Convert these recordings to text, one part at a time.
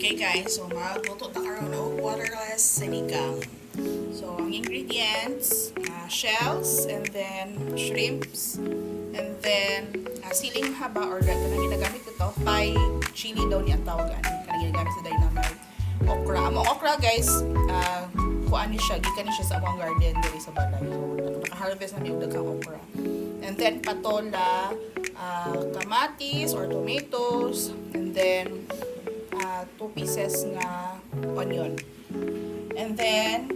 Okay guys, so magluto na karon og waterless sinigang. So ang ingredients, shells, and then shrimps, and then siling haba or kanang ginagamit ito, Thai chili daw ni ang tawagan. Kanang ginagamit sa dynamite. Okra. Among okra guys, kuan ni siya, gikan ni siya sa among garden diri sa balay. So naka-harvest na mi og daghang okra. And then patola, kamatis or tomatoes, and then 2 pieces nga onion. And then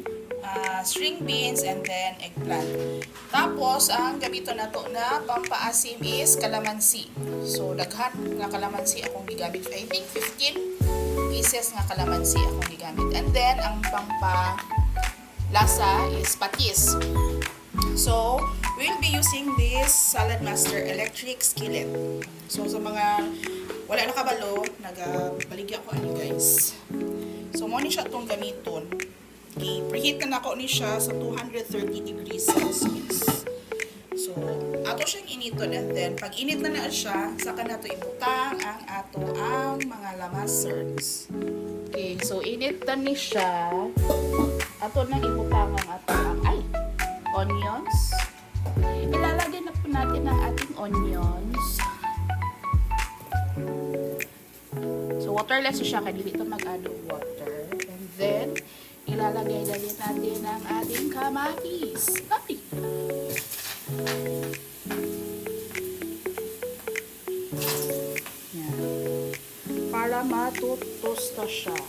string beans, and then eggplant. Tapos ang gamito nato na pampaasim is calamansi. So daghan nga calamansi akong gigamit. I think 15 pieces nga calamansi akong gigamit. And then ang pampalasa is patis. So we'll be using this Salad Master electric skillet. So sa mga wala na kabalo, nagabaligya ko ani guys. So mo ni siya tong gamiton. I-preheat na nako ni siya sa 230 degrees Celsius. So ato siyang initon, and then pag init na siya, saka nato ibutang ang mga lamasers. Okay, so init na ni siya. Ato nang ibutang ang onions. Ilalagay na po natin ang ating onions. So waterless siya, kaya dito mag-add of water. And then ilalagay na din natin ang ating kamatis. Ay! Yan. Para matutosta siya.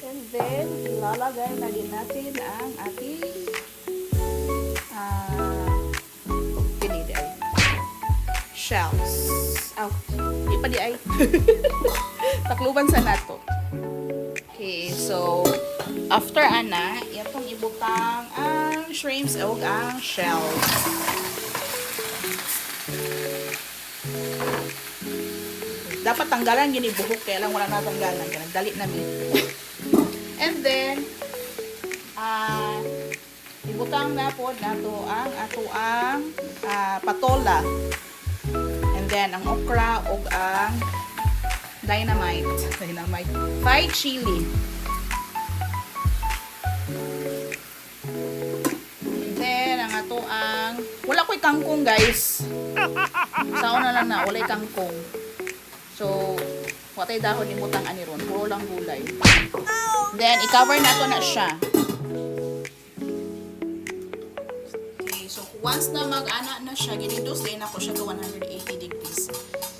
And then ilalagay na din natin ang ating shells. Di pa di ay. Takluban sa nato. Okay, so after ana, itong ibutang ang shrimps o ang shells. Dapat tanggalan gini buhok, kaya lang wala natanggalan, kaya dali namin. And then ibutang na po nato ang atoang patola. And then, ang okra o ang dynamite, Thai chili. And then, ang ato ang, wala ko'y kangkong guys. Sa una lang na, wala'y kangkong. So, watay dahon ni mutang ani ron, puro lang gulay. Then, i-cover na to na siya. So, once na mag-ana na siya, ginindus din ako siya to 180 degrees.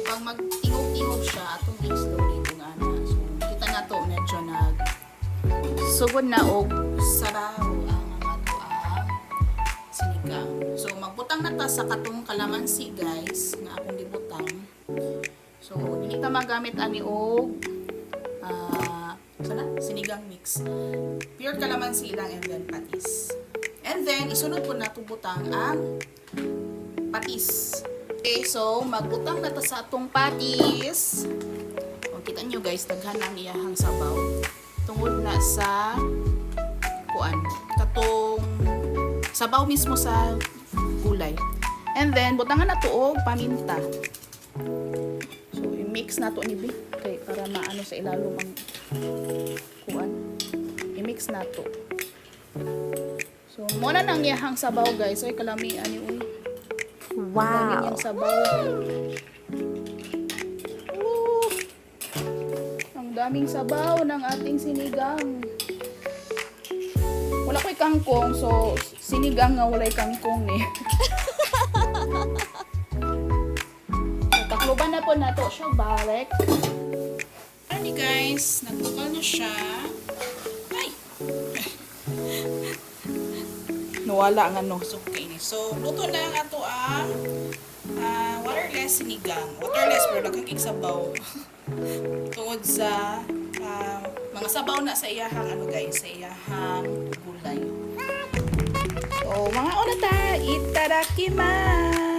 Pag mag-tingog-tingog siya, atong i-slowly kung ana. So, kita na to, medyo sugod na og sabaw ang ato ang sinigang. So, magbutang na ta sa katong kalamansi, guys, nga akong gibutang. So, hindi ta magamit ani og sinigang mix. Pure kalamansi lang, and then patis. And then, isunod po na butang ang patis. Okay, so, magbutang na ta sa atong patis. O, kita nyo guys, daghan ang iyahang sabaw. Tungod na sa katong sabaw mismo sa gulay. And then, butangan na to og paminta. So, i-mix na to ni B. Okay, para maano sa ilalom ang i-mix na to. So, muna nang iyahang sabaw guys. Ay, kalami, ani, uy. Wow! Ang sabaw. Ang daming sabaw ng ating sinigang. Wala ko'y kangkong, so, sinigang nga wala'y kangkong eh. So, takluban na po na to siya, balik. Ano guys, nagbukal na siya. Ay! Nawala ang so okay ni. So, luto na ang ato ang waterless sinigang. Waterless pero daghang sabaw. Tungod sa mga sabaw na sa iyahang guys, sa iyahang gulay. So, mga onata, itadakimasu!